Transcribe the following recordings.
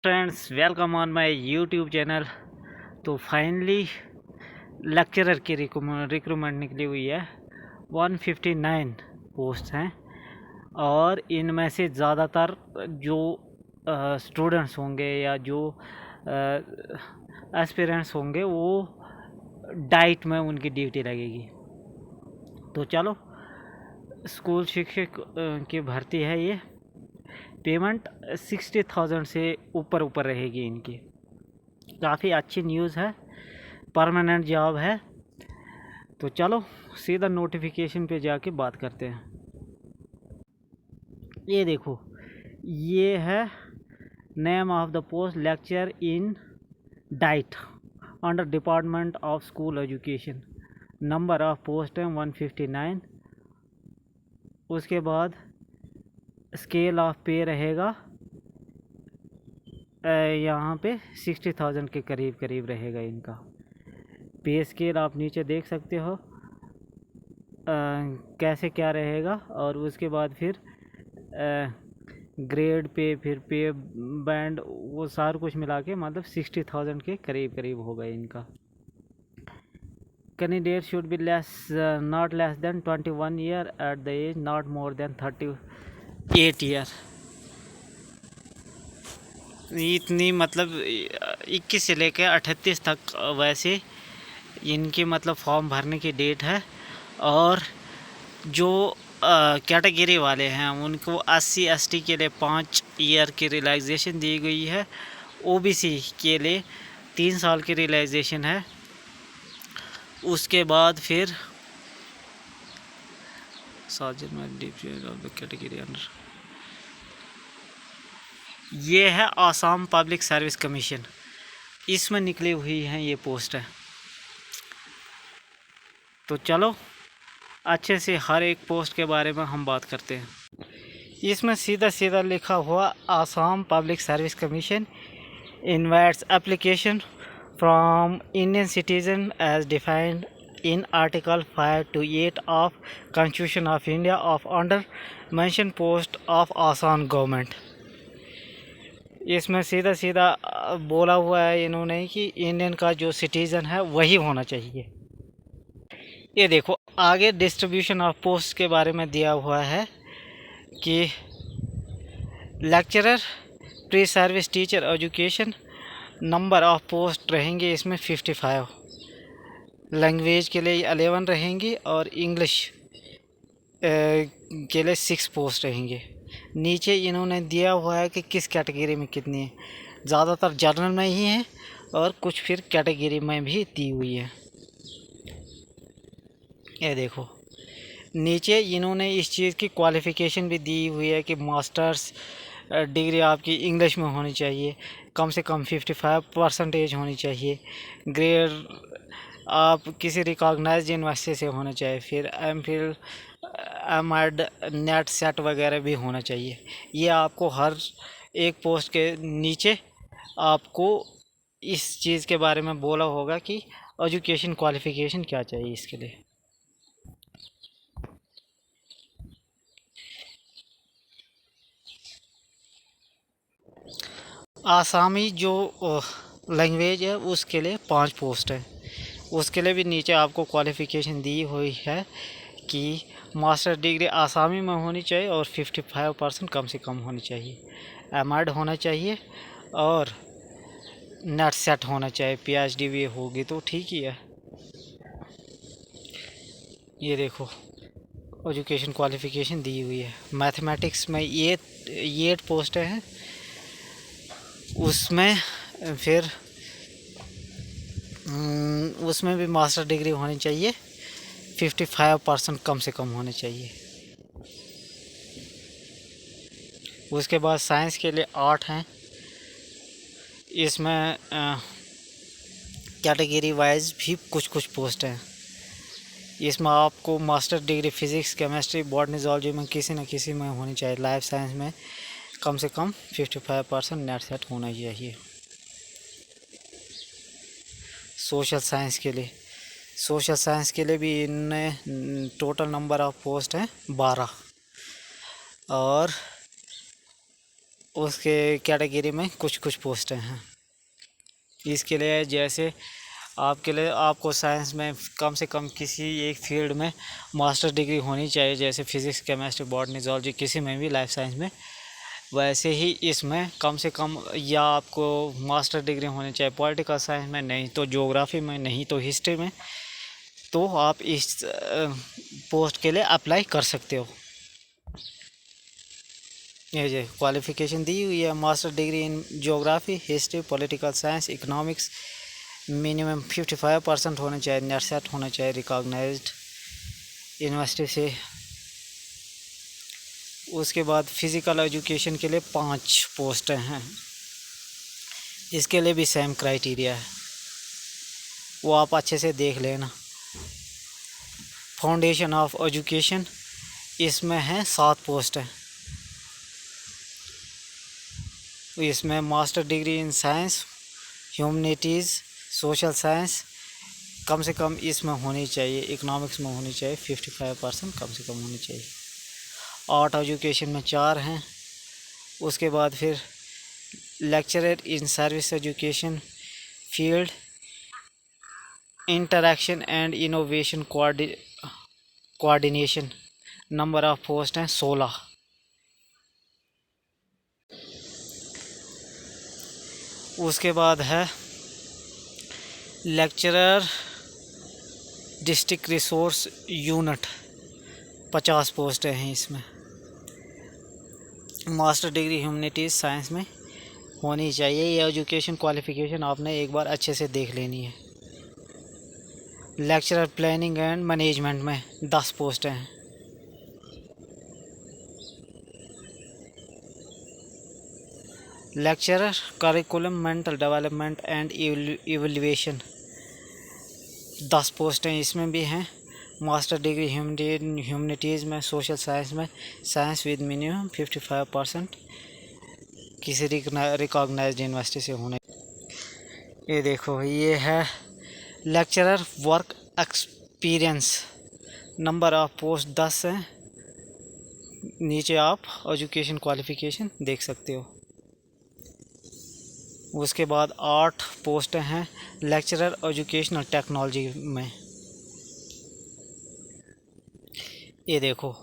Friends, welcome on my YouTube channel. तो finally lecturer की recruitment निकली हुई है। 159 पोस्ट हैं और इनमें से ज़्यादातर जो स्टूडेंट्स होंगे या जो एस्पिरेंट्स होंगे वो डाइट में उनकी ड्यूटी लगेगी। तो चलो, स्कूल शिक्षक की भर्ती है ये। पेमेंट 60,000 से ऊपर रहेगी इनकी। काफ़ी अच्छी न्यूज़ है, परमानेंट जॉब है। तो चलो सीधा नोटिफिकेशन पे जाके बात करते हैं। ये देखो, ये है name of the post, lecture in diet under department of school education. Number of post है 159। उसके बाद स्केल ऑफ पे रहेगा यहाँ पे 60,000 के करीब रहेगा इनका पे स्केल। आप नीचे देख सकते हो कैसे क्या रहेगा। और उसके बाद फिर ग्रेड पे, फिर पे बैंड, वो सारा कुछ मिला के मतलब 60,000 के करीब होगा इनका। Candidate should be not less than 21 year at the age, not more than 38 year. इतनी मतलब 21 से लेकर 38 तक वैसे इनकी मतलब फॉर्म भरने की डेट है। और जो कैटेगरी वाले हैं उनको SC ST के लिए 5 ईयर की रिलैक्सेशन दी गई है। OBC के लिए 3 साल की रिलैक्सेशन है। उसके बाद फिर कैटेगरी अंडर ये है आसाम पब्लिक सर्विस कमीशन, इसमें निकली हुई हैं ये पोस्ट है। तो चलो अच्छे से हर एक पोस्ट के बारे में हम बात करते हैं। इसमें सीधा लिखा हुआ Assam public service commission invites application from Indian citizen as defined in article 5 to 8 of constitution of India of under mention post of Assam government. इसमें सीधा बोला हुआ है इन्होंने कि इंडियन का जो सिटीज़न है वही होना चाहिए। ये देखो आगे डिस्ट्रीब्यूशन ऑफ पोस्ट के बारे में दिया हुआ है कि lecturer, pre service teacher education, number of post रहेंगे इसमें 55। लैंग्वेज के लिए 11 रहेंगी और इंग्लिश के लिए 6 पोस्ट रहेंगे। नीचे इन्होंने दिया हुआ है कि किस कैटेगरी में कितनी है। ज़्यादातर जनरल में ही है और कुछ फिर कैटेगरी में भी दी हुई है। ये देखो नीचे इन्होंने इस चीज़ की क्वालिफ़िकेशन भी दी हुई है कि मास्टर्स डिग्री आपकी इंग्लिश में होनी चाहिए, कम से कम 55% होनी चाहिए। ग्रेड आप किसी रिकॉग्नाइज्ड यूनिवर्सिटी से होना चाहिए। फिर MPhil, MAd, नेट सेट वगैरह भी होना चाहिए। ये आपको हर एक पोस्ट के नीचे आपको इस चीज़ के बारे में बोला होगा कि एजुकेशन क्वालिफ़िकेशन क्या चाहिए इसके लिए। आसामी जो लैंग्वेज है उसके लिए 5 पोस्ट है। उसके लिए भी नीचे आपको क्वालिफ़िकेशन दी हुई है कि मास्टर डिग्री आसामी में होनी चाहिए और 55% कम से कम होनी चाहिए। MAd होना चाहिए और नेट सेट होना चाहिए। PhD भी होगी तो ठीक ही है। ये देखो एजुकेशन क्वालिफ़िकेशन दी हुई है। मैथमेटिक्स में ये 8 पोस्ट हैं। उसमें फिर उसमें भी मास्टर डिग्री होनी चाहिए, 55% कम से कम होने चाहिए। उसके बाद साइंस के लिए 8 हैं। इसमें कैटेगरी वाइज भी कुछ पोस्ट हैं। इसमें आपको master degree physics, chemistry, botany, zoology में किसी न किसी में होनी चाहिए। लाइफ साइंस में कम से कम 55% नेट सेट होना चाहिए। सोशल साइंस के लिए भी इनने टोटल नंबर ऑफ पोस्ट हैं 12। और उसके कैटेगरी में कुछ कुछ पोस्टें हैं। इसके लिए जैसे आपके लिए आपको साइंस में कम से कम किसी एक फील्ड में मास्टर डिग्री होनी चाहिए, जैसे फिज़िक्स, केमिस्ट्री, बॉटनी, ज़ूलॉजी, किसी में भी लाइफ साइंस में। वैसे ही इसमें कम से कम या आपको मास्टर डिग्री होनी चाहिए पॉलिटिकल साइंस में, नहीं तो ज्योग्राफी में, नहीं तो हिस्ट्री में। तो आप इस पोस्ट के लिए अप्लाई कर सकते हो। ये क्वालिफ़िकेशन दी हुई है, master degree in geography, history, political science, economics, minimum 55% होना चाहिए, नेट सेट होना चाहिए रिकॉग्नाइज्ड यूनिवर्सिटी से। उसके बाद फिज़िकल एजुकेशन के लिए 5 पोस्टें हैं, इसके लिए भी सेम क्राइटेरिया है, वो आप अच्छे से देख लेना। फाउंडेशन ऑफ एजुकेशन, इसमें है 7 पोस्टें। इसमें master degree in science, humanities, social science कम से कम इसमें होनी चाहिए, इकोनॉमिक्स में होनी चाहिए 55% कम से कम होनी चाहिए। आर्ट एजुकेशन में 4 हैं। उसके बाद फिर lecturer in service education field, interaction and innovation coordination, number of post हैं 16। उसके बाद है लेक्चरर डिस्ट्रिक्ट रिसोर्स यूनिट, 50 पोस्टें हैं इसमें। मास्टर डिग्री ह्यूमैनिटीज़ साइंस में होनी चाहिए। ये एजुकेशन क्वालिफ़िकेशन आपने एक बार अच्छे से देख लेनी है। लेक्चरर प्लानिंग एंड मैनेजमेंट में 10 पोस्टें हैं। Lecturer curriculum, mental development and evaluation 10 पोस्टें इसमें भी हैं। मास्टर डिग्री ह्यूमैनिटीज़ में, सोशल साइंस में, साइंस विद मिनिमम 55% किसी रिकॉग्नाइज्ड यूनिवर्सिटी से होने। ये देखो, ये है lecturer work experience, number of post 10 हैं। नीचे आप एजुकेशन क्वालिफ़िकेशन देख सकते हो। उसके बाद 8 पोस्टें हैं लेक्चरर एजुकेशनल टेक्नोलॉजी में। ये देखो,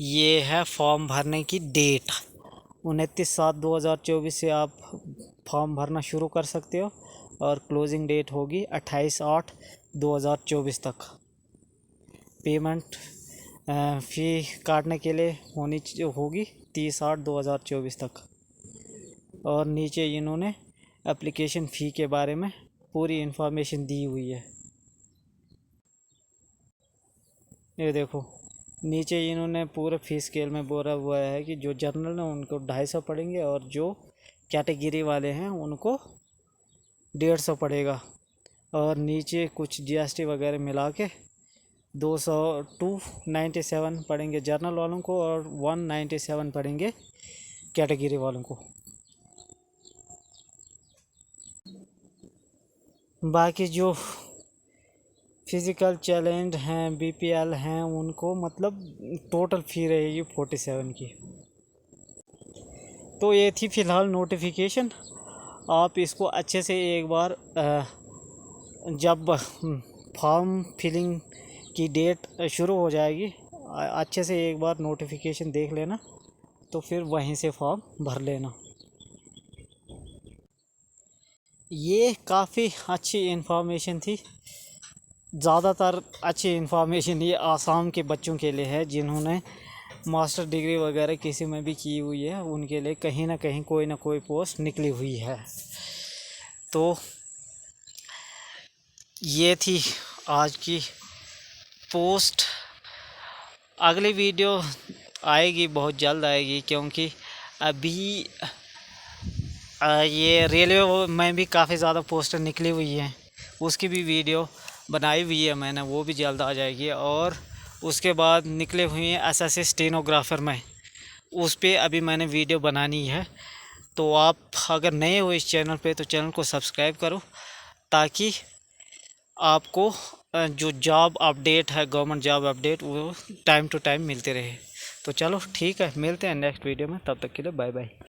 ये है फॉर्म भरने की डेट, 29/7/2024 से आप फॉर्म भरना शुरू कर सकते हो और क्लोजिंग डेट होगी 28/8/2024 तक। पेमेंट फ़ी काटने के लिए होगी 30/8/2024 तक। और नीचे इन्होंने एप्लीकेशन फ़ी के बारे में पूरी इन्फॉर्मेशन दी हुई है। ये देखो, नीचे इन्होंने पूरे फ़ी स्केल में बोला हुआ है कि जो जनरल हैं उनको 250 पड़ेंगे और जो कैटेगरी वाले हैं उनको 150 पड़ेगा। और नीचे कुछ जीएसटी वगैरह मिला के 297 पड़ेंगे जनरल वालों को और 197 पड़ेंगे कैटेगरी वालों को। बाकी जो फिज़िकल चैलेंज हैं, बीपीएल हैं, उनको मतलब टोटल फ़ी रहेगी 47 की। तो ये थी फ़िलहाल नोटिफिकेशन। आप इसको अच्छे से एक बार जब फॉर्म फिलिंग की डेट शुरू हो जाएगी, अच्छे से एक बार नोटिफिकेशन देख लेना, तो फिर वहीं से फॉर्म भर लेना। ये काफ़ी अच्छी इन्फॉर्मेशन थी। ज़्यादातर अच्छी इन्फॉर्मेशन ये आसाम के बच्चों के लिए है जिन्होंने मास्टर डिग्री वगैरह किसी में भी की हुई है, उनके लिए कहीं ना कहीं कोई ना कोई पोस्ट निकली हुई है। तो ये थी आज की पोस्ट। अगली वीडियो आएगी, बहुत जल्द आएगी, क्योंकि अभी ये रेलवे में भी काफ़ी ज़्यादा पोस्टर निकली हुई हैं, उसकी भी वीडियो बनाई हुई है मैंने, वो भी जल्द आ जाएगी। और उसके बाद निकले हुए हैं एसएससी स्टेनोग्राफर में, उस पर अभी मैंने वीडियो बनानी है। तो आप अगर नए हो इस चैनल पे तो चैनल को सब्सक्राइब करो, ताकि आपको जो जॉब अपडेट है, गवर्नमेंट जॉब अपडेट, वो टाइम टू टाइम मिलते रहे। तो चलो ठीक है, मिलते हैं नेक्स्ट वीडियो में, तब तक के लिए बाय बाय।